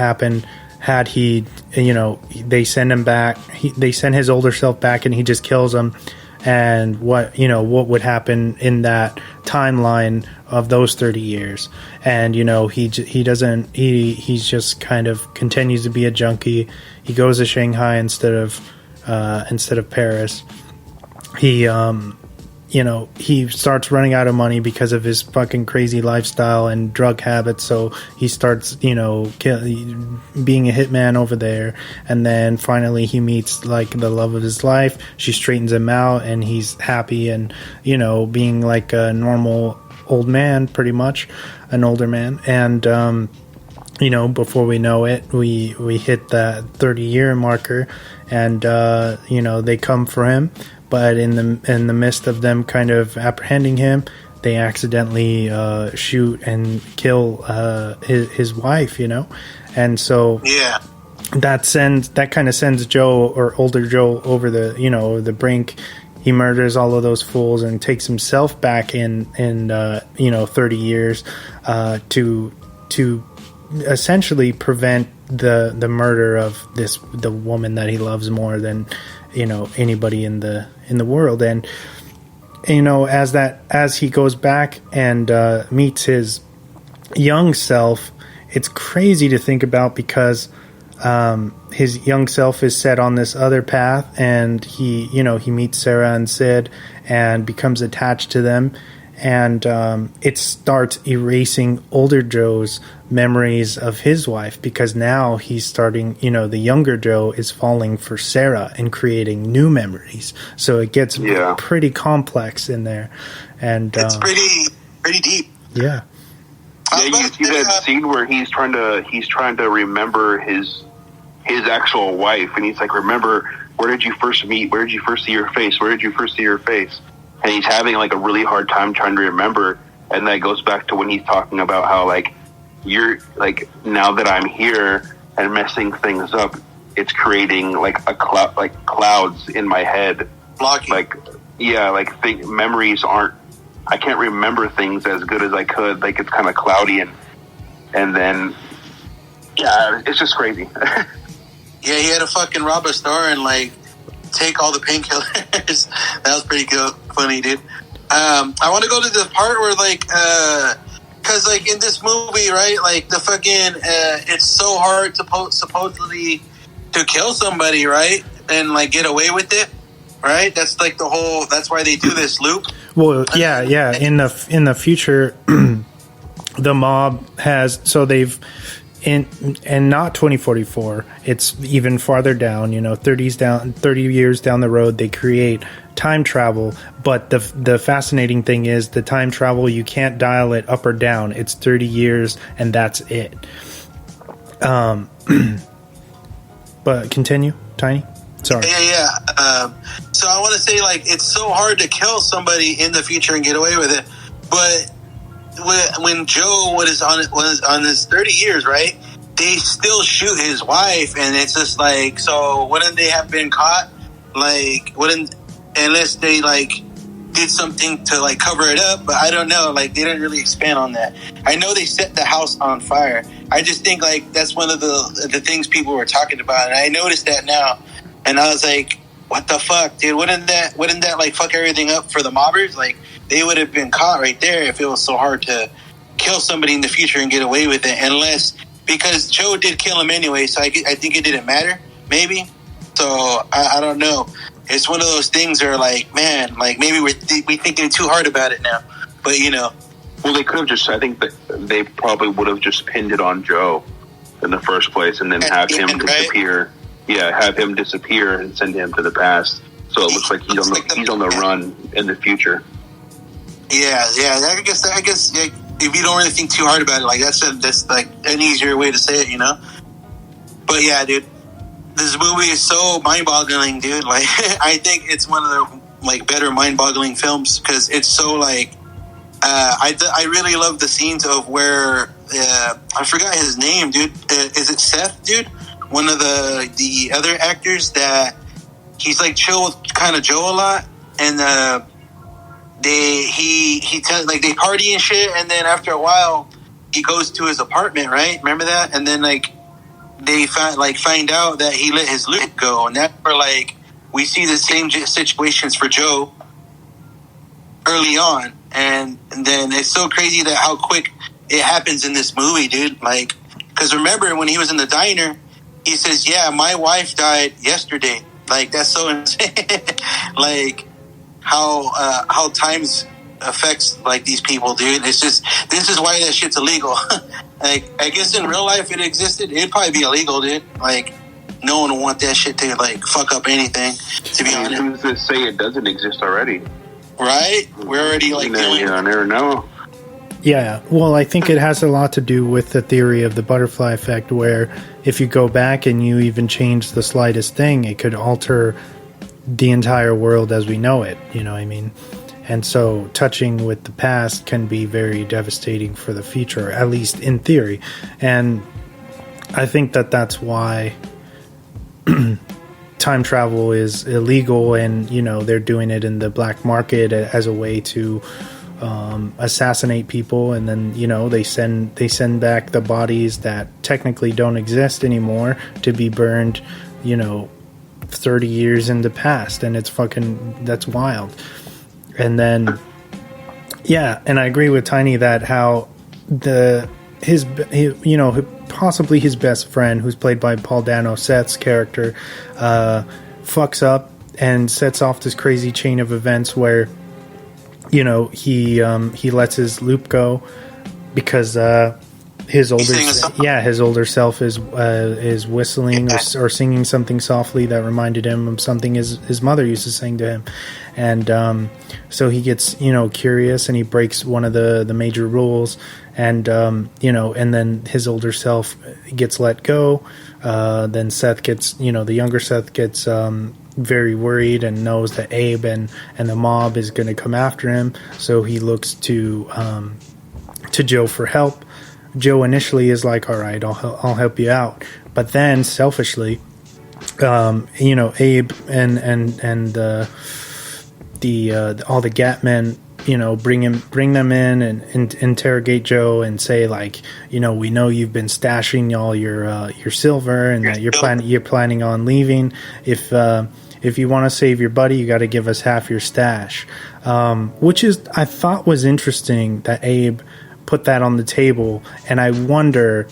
happened had he, they send him back. They send his older self back, and he just kills him. And what would happen in that timeline of those 30 years? And he just kind of continues to be a junkie. He goes to Shanghai instead of Paris. He starts running out of money because of his fucking crazy lifestyle and drug habits. So he starts, being a hitman over there. And then finally he meets like the love of his life. She straightens him out, and he's happy and, being like a normal old man, pretty much an older man. And, before we know it, we hit that 30-year marker, and, they come for him. But in the midst of them kind of apprehending him, they accidentally shoot and kill his wife, and so that kind of sends Joe, or older Joe, over the brink. He murders all of those fools and takes himself back in 30 years to essentially prevent the murder of the woman that he loves more than anybody in the world. And as he goes back and meets his young self, it's crazy to think about, because his young self is set on this other path, and he meets Sarah and Sid and becomes attached to them, and it starts erasing older Joe's memories of his wife, because now he's starting, the younger Joe is falling for Sarah and creating new memories. So it gets pretty complex in there, and it's pretty deep. Yeah. Yeah, you see that scene where he's trying to remember his actual wife, and he's like, remember, where did you first meet? Where did you first see your face? Where did you first see your face? And he's having like a really hard time trying to remember. And that goes back to when he's talking about how like, you're like, now that I'm here and messing things up, it's creating like a cloud, like clouds in my head. Blocking. Memories aren't, I can't remember things as good as I could. Like, it's kind of cloudy, and then, yeah, it's just crazy. Yeah, he had to fucking rob a store and like take all the painkillers. That was pretty good, funny, dude. I want to go to the part where like, cause like in this movie, right? Like the fucking, it's so hard to supposedly to kill somebody, right? And like get away with it, right? That's like the whole. That's why they do this loop. Well, yeah. In the future, the mob has, so they've. And not 2044, it's even farther down, 30 years down the road, they create time travel. But the fascinating thing is, the time travel, you can't dial it up or down. It's 30 years and that's it. But continue, Tiny. Sorry. Yeah. So I want to say, like, it's so hard to kill somebody in the future and get away with it. But when Joe was on his 30 years, right? They still shoot his wife, and it's just like, so wouldn't they have been caught? Like, unless they like did something to like cover it up? But I don't know. Like, they didn't really expand on that. I know they set the house on fire. I just think like that's one of the things people were talking about, and I noticed that now, and I was like, what the fuck, dude? Wouldn't that like fuck everything up for the mobbers? Like, they would have been caught right there if it was so hard to kill somebody in the future and get away with it. Because Joe did kill him anyway, so I think it didn't matter, maybe. So, I don't know. It's one of those things where, like, man, like, maybe we're thinking too hard about it now. But, Well, they could have just, I think that they probably would have just pinned it on Joe in the first place, and then have him disappear. Right? Yeah, have him disappear and send him to the past. So it looks like he's on the run in the future. Yeah. I guess if you don't really think too hard about it, like that's like an easier way to say it, But yeah, dude, this movie is so mind-boggling, dude. Like, I think it's one of the like better mind-boggling films, because it's so like I really love the scenes of where I forgot his name, dude. Is it Seth, dude? One of the other actors that he's like chill with kind of Joe a lot, and he tells, like, they party and shit, and then after a while he goes to his apartment, right? Remember that? And then like they find out that he let his loop go, and that's where like we see the same situations for Joe early on, and then it's so crazy that how quick it happens in this movie, dude. Like, because remember when he was in the diner, he says, "Yeah, my wife died yesterday." Like, that's so insane. Like how times affects like these people, dude. It's just, this is why that shit's illegal. Like, I guess in real life it existed, it'd probably be illegal, dude. Like, no one would want that shit to like fuck up anything, to be honest. Who's to say it doesn't exist already? Right? We're already like doing it. I never know. Yeah, well, I think it has a lot to do with the theory of the butterfly effect, where if you go back and you even change the slightest thing, it could alter the entire world as we know it, you know what I mean? And so touching with the past can be very devastating for the future, at least in theory. And I think that that's why time travel is illegal, and, you know, they're doing it in the black market as a way to assassinate people, and then, you know, they send back the bodies that technically don't exist anymore to be burned, you know, 30 years in the past. And it's fucking, that's wild. And then, yeah, and I agree with Tiny that how his you know, possibly his best friend, who's played by Paul Dano, Seth's character, fucks up and sets off this crazy chain of events where, you know, he lets his loop go because his older self is whistling or singing something softly that reminded him of something his mother used to sing to him, and so he gets, you know, curious, and he breaks one of the major rules, and you know, and then his older self gets let go. Then Seth gets, you know, the younger Seth gets very worried and knows that Abe and the mob is going to come after him, so he looks to Joe for help. Joe initially is like, all right, I'll help you out, but then selfishly, you know, Abe and all the Gat men, you know, bring them in and interrogate Joe and say, like, you know, we know you've been stashing all your silver and that you're planning on leaving. If you want to save your buddy, you got to give us half your stash, which is, I thought, was interesting that Abe put that on the table. And I wonder,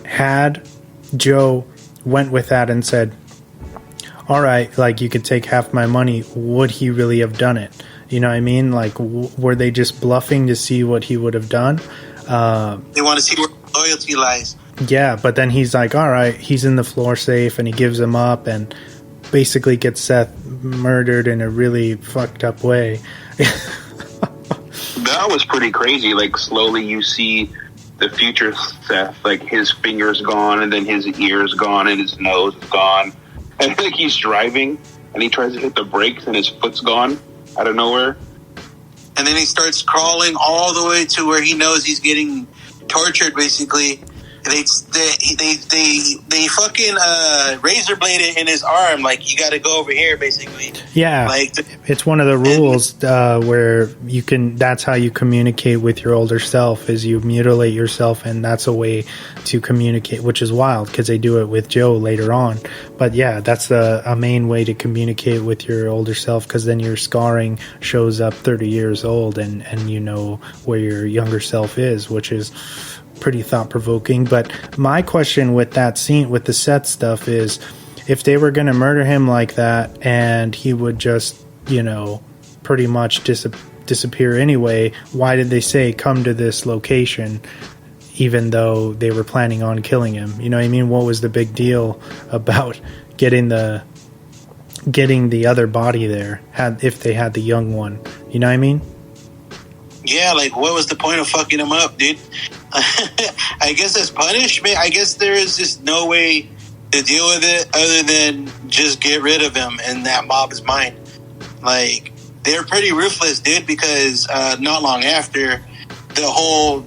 had Joe went with that and said, all right, like, you could take half my money, would he really have done it? You know what I mean? Like, were they just bluffing to see what he would have done? They want to see where loyalty lies. Yeah, but then he's like, all right, he's in the floor safe, and he gives him up and basically gets Seth murdered in a really fucked up way. That was pretty crazy. Like, slowly you see the future Seth, like, his finger's gone, and then his ear's gone, and his nose is gone. And I think he's driving, and he tries to hit the brakes, and his foot's gone out of nowhere. And then he starts crawling all the way to where he knows he's getting tortured, basically. They fucking razor blade it in his arm, like, you got to go over here, basically. Yeah, like, it's one of the rules where you can. That's how you communicate with your older self, is you mutilate yourself, and that's a way to communicate, which is wild because they do it with Joe later on. But yeah, that's a main way to communicate with your older self, because then your scarring shows up 30 years old, and you know where your younger self is, which is pretty thought-provoking. But my question with that scene, with the Seth stuff, is if they were going to murder him like that and he would just, you know, pretty much disappear anyway, why did they say come to this location even though they were planning on killing him? You know what I mean? What was the big deal about getting the other body there, if they had the young one? You know what I mean? Yeah, like, what was the point of fucking him up, dude? I guess as punishment, I guess there is just no way to deal with it other than just get rid of him and that mob's mind. Like, they're pretty ruthless, dude, because not long after, the whole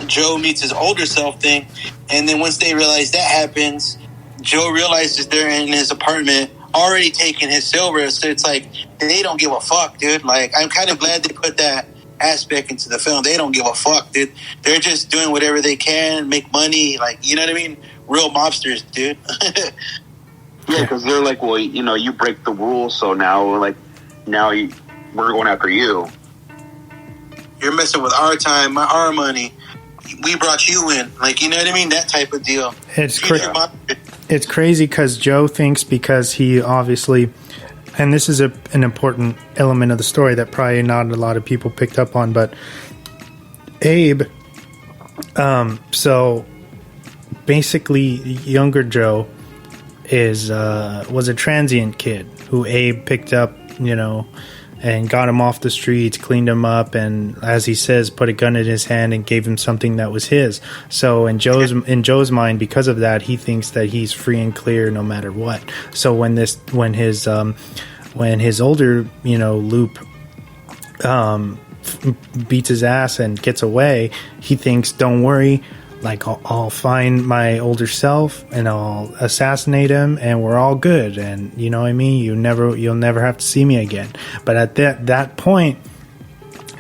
Joe meets his older self thing, and then once they realize that happens, Joe realizes they're in his apartment already taking his silver, so it's like, they don't give a fuck, dude. Like, I'm kind of glad they put that aspect into the film. They don't give a fuck, dude. They're just doing whatever they can, make money, like, you know what I mean? real mobsters, dude. Yeah, because they're like, well, you know, you break the rules, so now we're going after you. You're messing with our time, our money. We brought you in, like, you know what I mean? That type of deal. It's crazy because Joe thinks, because he obviously, and this is an important element of the story that probably not a lot of people picked up on, but Abe, so basically younger Joe was a transient kid who Abe picked up, you know, and got him off the streets, cleaned him up, and as he says, put a gun in his hand and gave him something that was his. So in Joe's mind, because of that, he thinks that he's free and clear no matter what. So when his older, you know, Loop beats his ass and gets away, he thinks, don't worry, like, I'll find my older self and I'll assassinate him and we're all good, and you know what I mean, you'll never have to see me again. But at that point,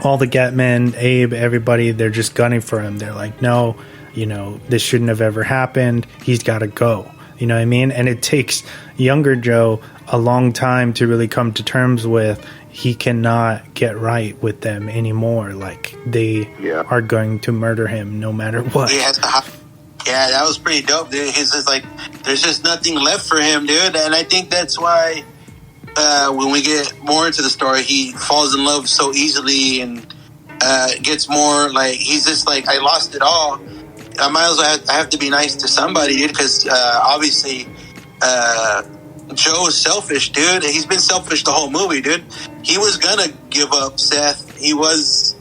all the Gatmen, Abe, everybody, they're just gunning for him. They're like, no, you know, this shouldn't have ever happened, he's got to go, you know what I mean? And it takes younger Joe a long time to really come to terms with he cannot get right with them anymore. Like, they are going to murder him no matter what. Yeah, that was pretty dope, dude. He's just like, there's just nothing left for him, dude. And I think that's why when we get more into the story, he falls in love so easily and gets more like, he's just like, I lost it all. I might as well have to be nice to somebody, dude, because obviously Joe's selfish, dude. He's been selfish the whole movie, dude. He was gonna give up Seth. He was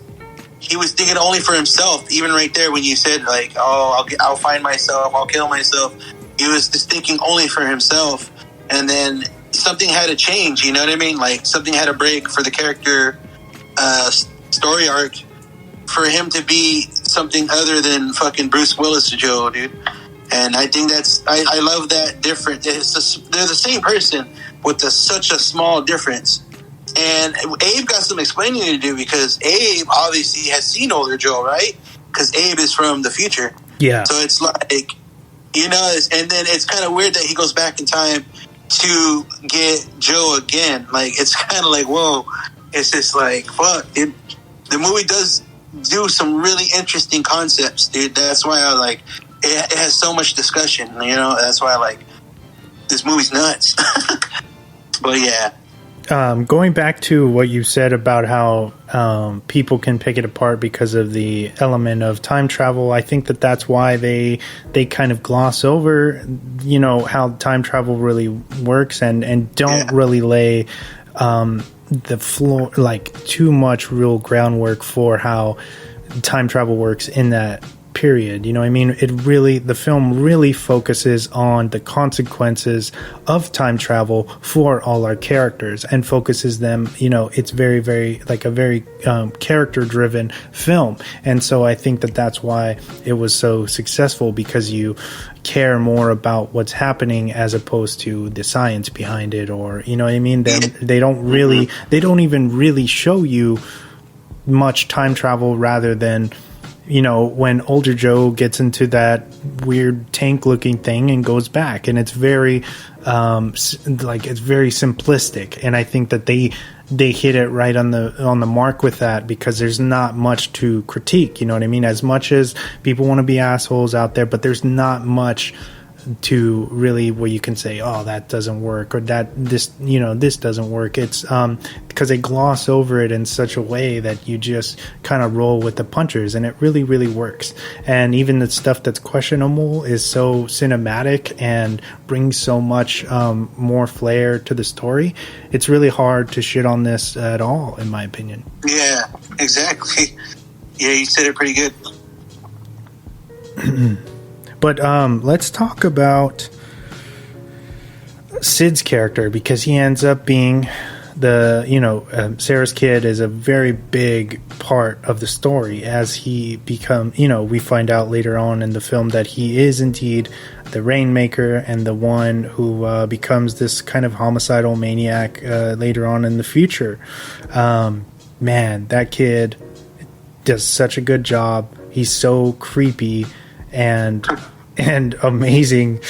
thinking only for himself. Even right there when you said, like, oh, I'll find myself, I'll kill myself. He was just thinking only for himself. And then something had to change, you know what I mean? Like, something had to break for the character story arc for him to be something other than fucking Bruce Willis to Joe, dude. And I think I love that difference. They're the same person with such a small difference. And Abe got some explaining to do, because Abe obviously has seen older Joe, right? Because Abe is from the future. Yeah. So it's like, you know, and then it's kind of weird that he goes back in time to get Joe again. Like, it's kind of like, whoa. It's just like, fuck, dude. The movie does do some really interesting concepts, dude. That's why I like it has so much discussion, you know. That's why I like this movie's nuts. But yeah. Going back to what you said about how people can pick it apart because of the element of time travel, I think that's why they kind of gloss over, you know, how time travel really works, and don't really lay the floor, like, too much real groundwork for how time travel works in that period. You know what I mean? The film really focuses on the consequences of time travel for all our characters and focuses them, you know, it's very, very, like, a very character driven film. And so I think that's why it was so successful, because you care more about what's happening as opposed to the science behind it, or, you know what I mean? They don't even really show you much time travel, rather than, you know, when older Joe gets into that weird tank looking thing and goes back, and it's very it's very simplistic, and I think that they hit it right on the mark with that, because there's not much to critique, you know what I mean? As much as people want to be assholes out there, but there's not much to really where you can say, oh, that doesn't work, or this doesn't work. It's because they gloss over it in such a way that you just kind of roll with the punches, and it really, really works. And even the stuff that's questionable is so cinematic and brings so much more flair to the story. It's really hard to shit on this at all, in my opinion. Yeah, exactly. Yeah, you said it pretty good. But let's talk about Sid's character, because he ends up being Sarah's kid is a very big part of the story, as he we find out later on in the film that he is indeed the Rainmaker, and the one who becomes this kind of homicidal maniac later on in the future. Man, that kid does such a good job. He's so creepy, and and amazing